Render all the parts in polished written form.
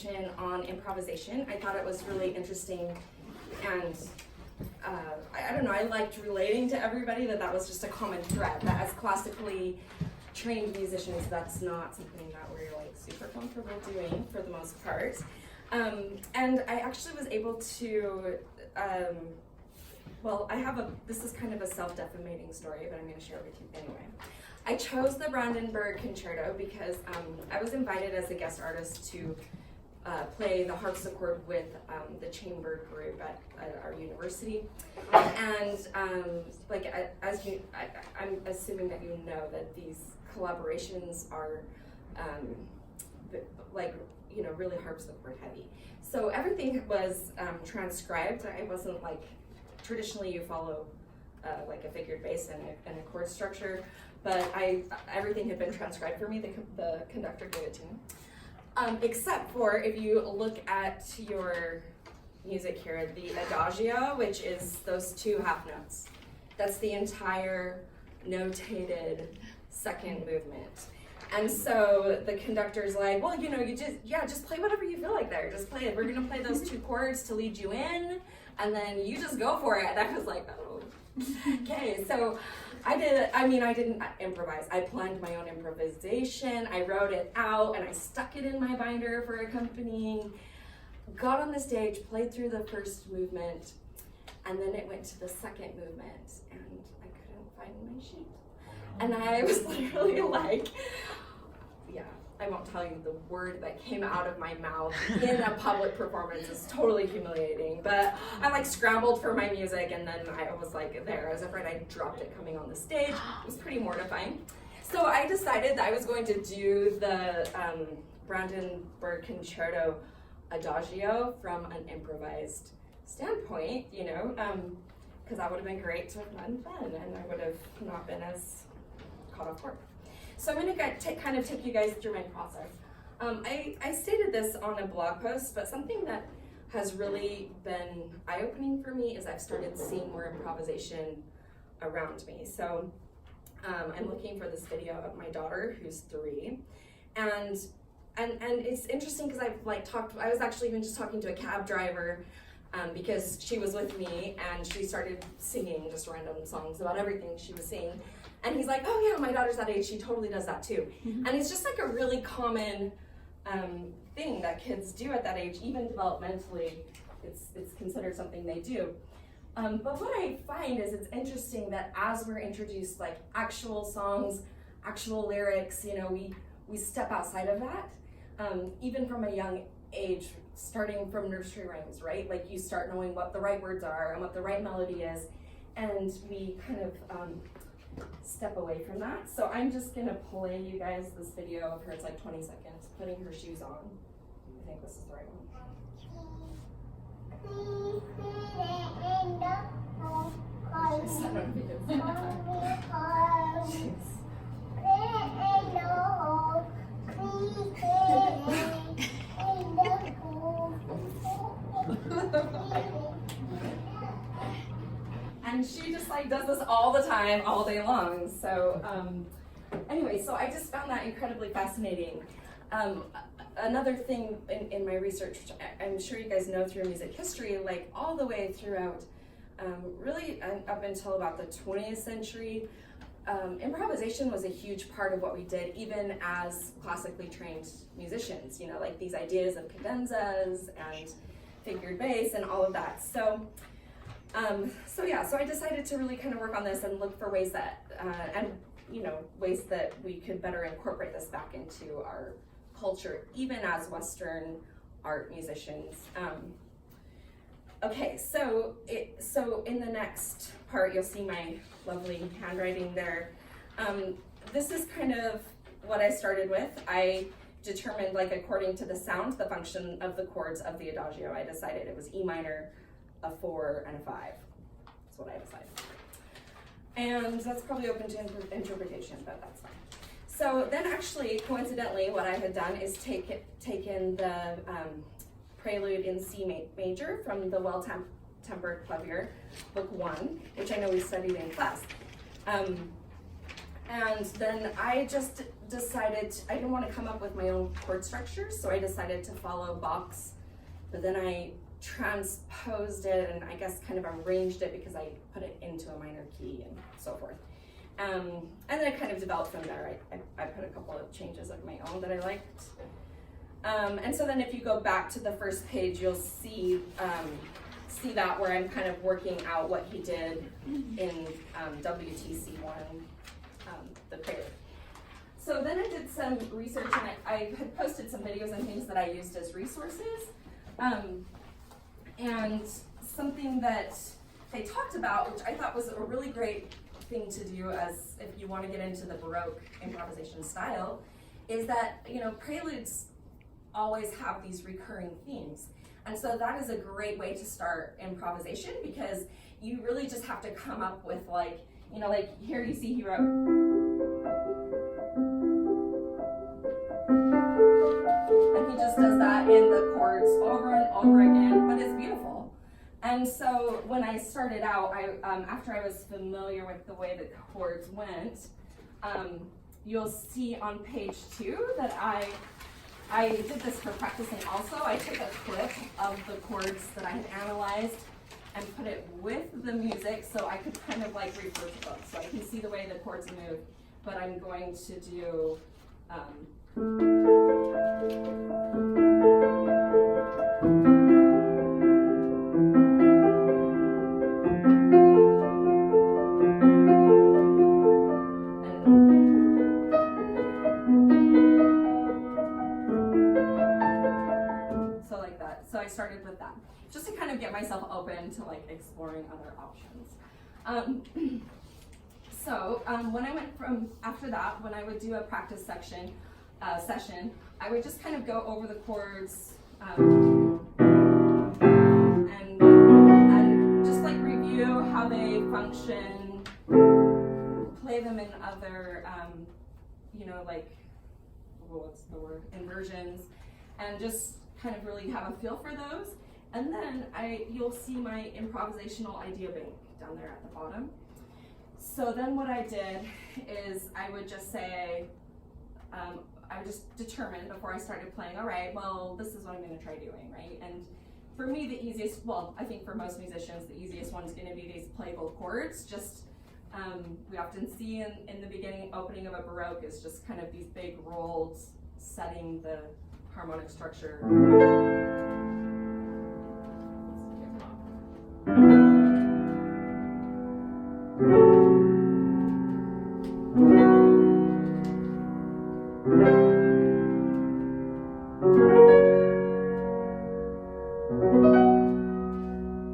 presentation on improvisation. I thought it was really interesting, and I don't know, I liked relating to everybody that was just a common thread, that as classically trained musicians, that's not something that we're like super comfortable doing for the most part. And I actually was able to, well, this is kind of a self-defamating story, but I'm going to share it with you anyway. I chose the Brandenburg Concerto because I was invited as a guest artist to play the harpsichord with the chamber group at our university. And I'm assuming that you know that these collaborations are really harpsichord heavy. So everything was transcribed. I wasn't like, traditionally you follow like a figured bass and a chord structure, but everything had been transcribed for me. The conductor gave it to me. Except for if you look at your music here, the adagio, which is those two half notes. That's the entire notated second movement. And so the conductor's like, well, you just play whatever you feel like there. Just play it. We're gonna play those two chords to lead you in, and then you just go for it. And I was like, oh, okay. So I didn't improvise. I planned my own improvisation. I wrote it out and I stuck it in my binder for accompanying. Got on the stage, played through the first movement, and then it went to the second movement, and I couldn't find my sheet. And I was literally like, I won't tell you the word that came out of my mouth in a public performance. Is totally humiliating, but I like scrambled for my music, and then I was like there. I was afraid I dropped it coming on the stage. It was pretty mortifying. So I decided that I was going to do the Brandenburg Concerto Adagio from an improvised standpoint, because that would have been great to have done then, and I would have not been as caught off guard. So I'm going to kind of take you guys through my process. I stated this on a blog post, but something that has really been eye-opening for me is I've started seeing more improvisation around me. So I'm looking for this video of my daughter, who's 3, and it's interesting because I was actually even just talking to a cab driver because she was with me and she started singing just random songs about everything she was singing. And he's like, oh yeah, my daughter's that age, she totally does that too. Mm-hmm. And it's just like a really common thing that kids do at that age, even developmentally, it's considered something they do. But what I find is it's interesting that as we're introduced like actual songs, actual lyrics, we step outside of that. Even from a young age, starting from nursery rhymes, right? Like you start knowing what the right words are and what the right melody is, and we kind of step away from that. So I'm just gonna play you guys this video of her. It's like 20 seconds, putting her shoes on. I think this is the right one. And she just like does this all the time, all day long. So anyway, so I just found that incredibly fascinating. Another thing in my research, which I'm sure you guys know through music history, like all the way throughout, really up until about the 20th century, improvisation was a huge part of what we did, even as classically trained musicians, like these ideas of cadenzas and figured bass and all of that. So I decided to really kind of work on this and look for ways that, ways that we could better incorporate this back into our culture, even as Western art musicians. So in the next part, you'll see my lovely handwriting there. This is kind of what I started with. I determined, like, according to the sound, the function of the chords of the adagio. I decided it was E minor, a 4, and a 5. That's what I decided. And that's probably open to interpretation, but that's fine. So then actually, coincidentally, what I had done is taken the Prelude in C major from the Well-Tempered Clavier, Book 1, which I know we studied in class. And then I just I didn't want to come up with my own chord structure, so I decided to follow Bach's, but then I transposed it and I guess kind of arranged it because I put it into a minor key and so forth. And then it kind of developed from there. I put a couple of changes of my own that I liked. And so then if you go back to the first page, you'll see that where I'm kind of working out what he did in WTC1, the prelude. So then I did some research and I had posted some videos and things that I used as resources. And something that they talked about, which I thought was a really great thing to do as if you want to get into the Baroque improvisation style, is that, preludes always have these recurring themes. And so that is a great way to start improvisation because you really just have to come up with like here you see he wrote. And he just does that in the chords over and over again, but it's beautiful. And so when I started out, after I was familiar with the way the chords went, you'll see on page 2 that I did this for practicing also. I took a clip of the chords that I had analyzed and put it with the music so I could kind of like refer to them. So I can see the way the chords move, but I'm going to do so like that. So I started with that, just to kind of get myself open to like exploring other options. So when I went from after that, when I would do a practice session, I would just kind of go over the chords and just like review how they function, play them in other, what's the word, inversions, and just kind of really have a feel for those. And then you'll see my improvisational idea bank down there at the bottom. So then what I did is I would just say, I would just determine before I started playing, all right, well, this is what I'm going to try doing, right? And for me, the easiest, well, I think for most musicians, the easiest one's going to be these playable chords. Just, we often see in the beginning, opening of a Baroque is just kind of these big rolls setting the harmonic structure.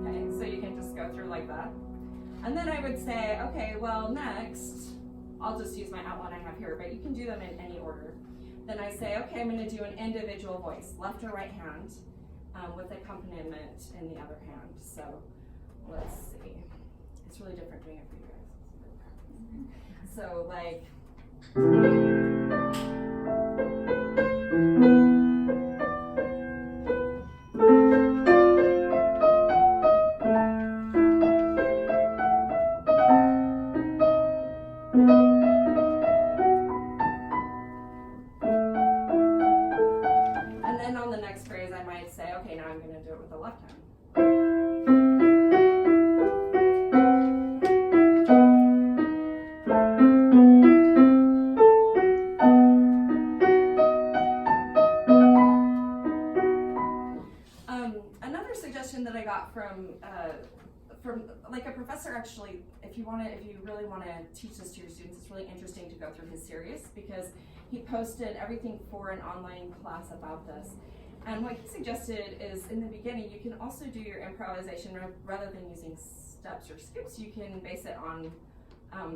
Okay, so you can just go through like that. And then I would say, okay, well, next, I'll just use my outline I have here, but you can do them in any order. Then I say, okay, I'm going to do an individual voice, left or right hand, with accompaniment in the other hand. So let's see. It's really different doing it for you guys. So like, and then on the next phrase I might say, okay, now I'm going to do it with the left hand. Another suggestion that I got from like a professor, actually, if you really want to teach this to your students, it's really interesting to go through his series because he posted everything for an online class about this. And what he suggested is in the beginning, you can also do your improvisation rather than using steps or skips. You can base it on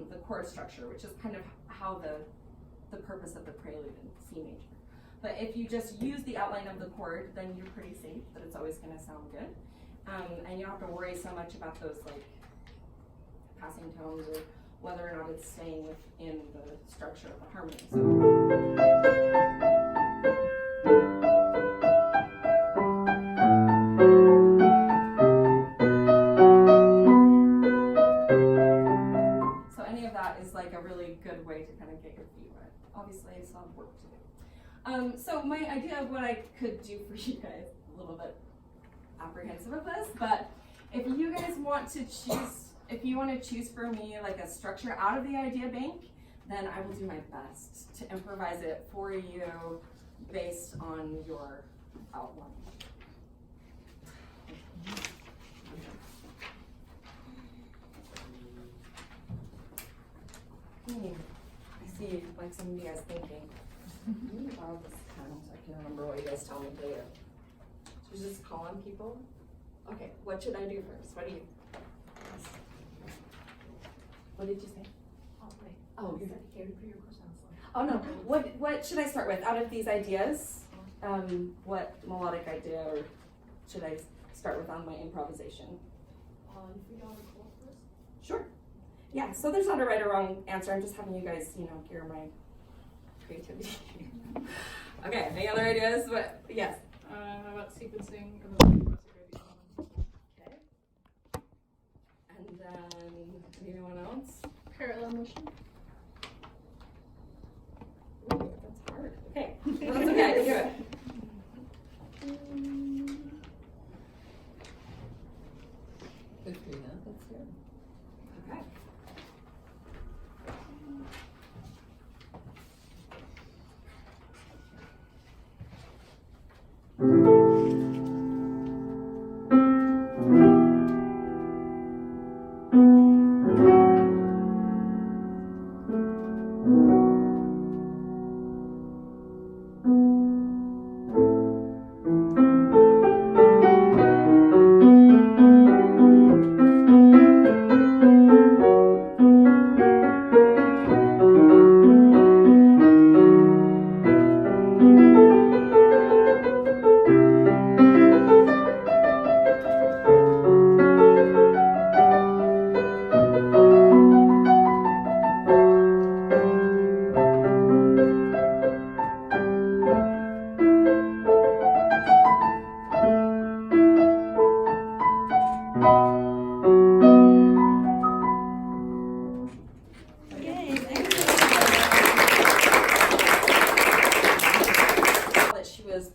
the chord structure, which is kind of how the purpose of the prelude in C major. But if you just use the outline of the chord, then you're pretty safe that it's always going to sound good. And you don't have to worry so much about those like passing tones or whether or not it's staying within the structure of the harmony. So any of that is like a really good way to kind of get your feet wet. obviously I still have work to do. So my idea of what I could do for you guys, a little bit apprehensive of this, but if you guys want to choose, if you want to choose for me like a structure out of the idea bank, then I will do my best to improvise it for you based on your outline. I see like some of you guys thinking, let me borrow this pen so I can remember what you guys tell me to do. Should I just call on people? Okay, what should I do first? What do you? What did you say? Oh, wait. Oh, You said here to put your question on the slide. oh no. What should I start with? Out of these ideas, what melodic idea or should I start with on my improvisation? If we go on the call first. Sure. Yeah, so there's not a right or wrong answer. I'm just having you guys, hear my creativity. Okay, any other ideas? What? Yes. How about sequencing and then Okay. And then anyone else? parallel motion? Ooh, that's hard. Okay. No, that's okay, I can do it. Katrine, that's good. Okay.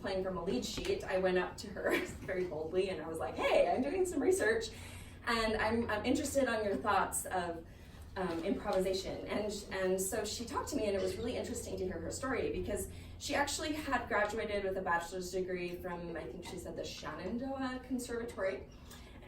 Playing from a lead sheet, I went up to her very boldly and I was like, hey, I'm doing some research and I'm interested on your thoughts of improvisation. And so she talked to me and it was really interesting to hear her story because she actually had graduated with a bachelor's degree from, I think she said, the Shenandoah Conservatory.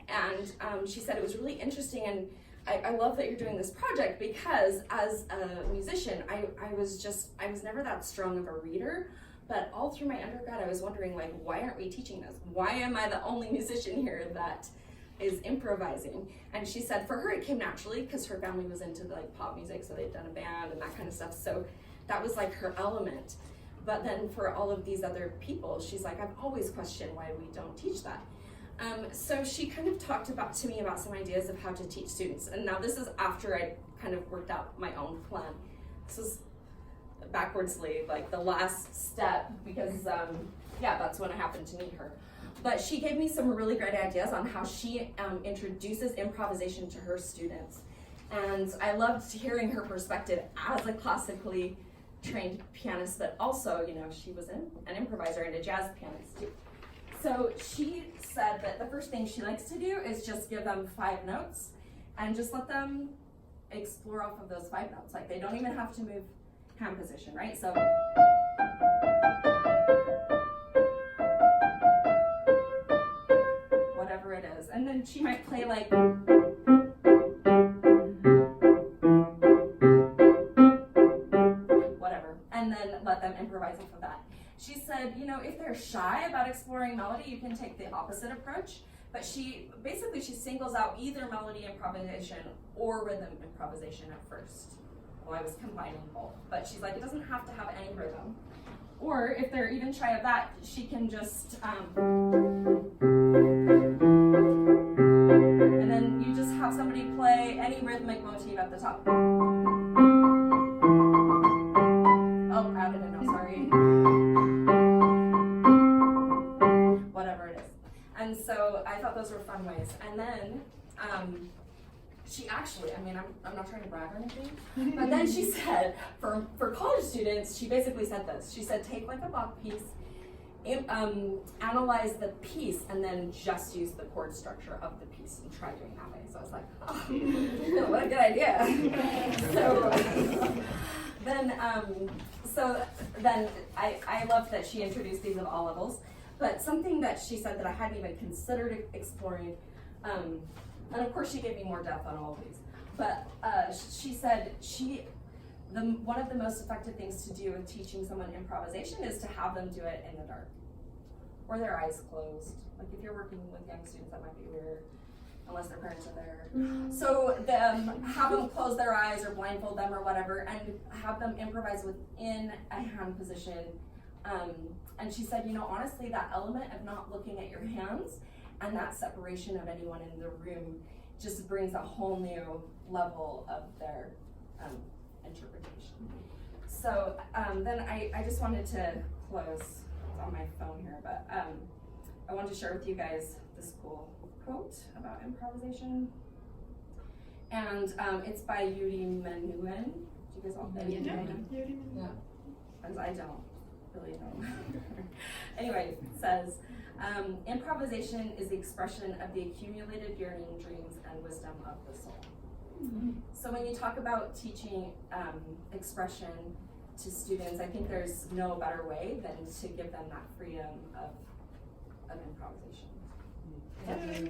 And she said it was really interesting and I love that you're doing this project because as a musician, I was never that strong of a reader. But all through my undergrad, I was wondering, like, why aren't we teaching this? Why am I the only musician here that is improvising? And she said for her, it came naturally because her family was into like pop music, so they'd done a band and that kind of stuff. So that was like her element. But then for all of these other people, she's like, I've always questioned why we don't teach that. So she kind of talked to me about some ideas of how to teach students. And now this is after I kind of worked out my own plan. This is backwardsly, like the last step, because that's when I happened to meet her. But she gave me some really great ideas on how she introduces improvisation to her students. And I loved hearing her perspective as a classically trained pianist, but also, she was an improviser and a jazz pianist too. So she said that the first thing she likes to do is just give them 5 notes and just let them explore off of those 5 notes. Like they don't even have to move hand position, right? So whatever it is. And then she might play like whatever, and then let them improvise off of that. She said, if they're shy about exploring melody, you can take the opposite approach. But she singles out either melody improvisation or rhythm improvisation at first. Well, I was combining both, but she's like, it doesn't have to have any rhythm. Or if they're even shy of that, she can just, and then you just have somebody play any rhythmic motif at the top. Oh, added a note, sorry. Whatever it is. And so I thought those were fun ways. And then she actually, I mean, I'm not trying to brag or anything, but then she said, for college students, she basically said this. She said, take like a Bach piece, analyze the piece, and then just use the chord structure of the piece and try doing that way. So I was like, oh, what a good idea. So then I loved that she introduced these at all levels. But something that she said that I hadn't even considered exploring, and of course she gave me more depth on all of these, but she said one of the most effective things to do with teaching someone improvisation is to have them do it in the dark or their eyes closed. Like if you're working with young students, that might be weird unless their parents are there. So have them close their eyes or blindfold them or whatever, and have them improvise within a hand position. And she said, honestly, that element of not looking at your hands and that separation of anyone in the room just brings a whole new level of their interpretation. So then I just wanted to close. It's on my phone here, but I wanted to share with you guys this cool quote about improvisation. And it's by Yuri Menuhin. Do you guys all know Yuri Menuhin? Yeah. Because I don't really know. Anyway, it says, improvisation is the expression of the accumulated yearning, dreams, and wisdom of the soul. Mm-hmm. So when you talk about teaching expression to students, I think there's no better way than to give them that freedom of improvisation. Mm-hmm.